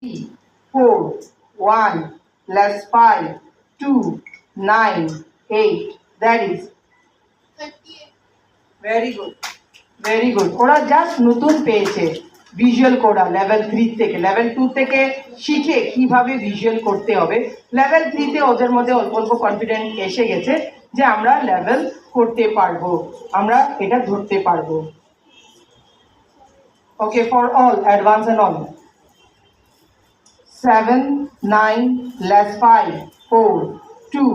3, 4, 1, less 5, 2, 9, 8. That is 38. very good. Very good. ওরা just নতুন পেয়েছে ভিজুয়াল করা লেভেল 3 থেকে। লেভেল 2 থেকে শিখে কিভাবে ভিজুয়াল করতে হবে। লেভেল 3 তে ওদের মধ্যে অল্প অল্প কনফিডেন্স এসে গেছে যে আমরা লেভেল করতে পারবো, আমরা এটা ধরতে পারবো। Okay, for all advance and all. 7, 9, less 5, 4, 2,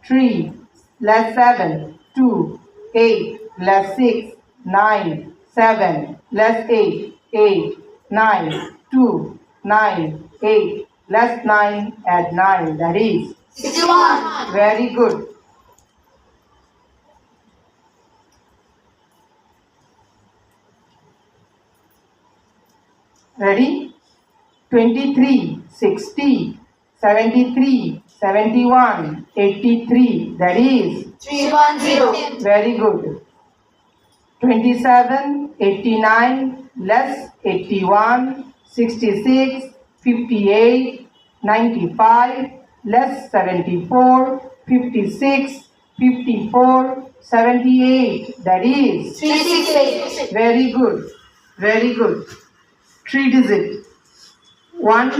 3, less 7, 2, 8, less 6, 9, 7, less 8, 8, 9, 2, 9, 8, less 9, add 9, that is 61. very good. Ready? 23, 60, 73, 71, 83, that is 310. very good. 27, 89, less 81, 66, 58, 95, less 74, 56, 54, 78, that is 368. very good, very good. 3 digit. 1,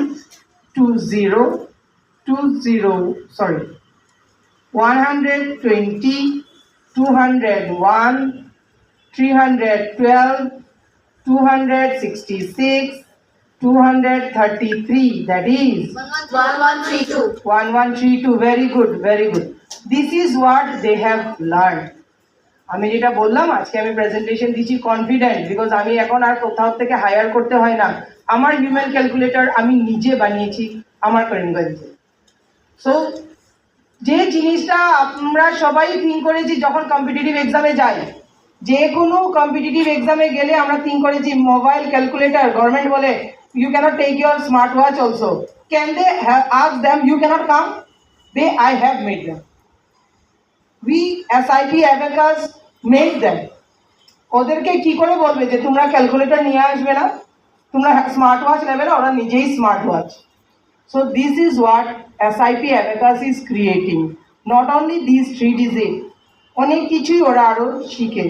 2, 0, 2, 0, sorry. 120, 201, 312, 266, 233, that is 1132. 1132. Very good, very good. This is what they have learned. আমি যেটা বললাম আজকে আমি presentation দিচ্ছি confident, because আমি এখন আর কোথাও থেকে হায়ার করতে হয় না। আমার হিউম্যান ক্যালকুলেটর আমি নিজে বানিয়েছি আমার করিমগঞ্জে। সো যে জিনিসটা আমরা সবাই থিঙ্ক করেছি যখন কম্পিটিটিভ এক্সামে যাই, যে কোনো কম্পিটিটিভ এক্সামে গেলে আমরা থিঙ্ক করেছি মোবাইল ক্যালকুলেটর, গভর্নমেন্ট বলে you can't take your smart watch also, can they ask them you can't come? They I have made them. We SIP Abacus made them. ওদেরকে কি করে বলবে যে তোমরা ক্যালকুলেটর নিয়ে আসবে না, তোমরা স্মার্ট ওয়াচ নেবে না? ওরা নিজেই smart watch. So this is what SIP Abacus is creating. Not only this 3 digit, অনেক কিছুই ওরা আরও শিখে।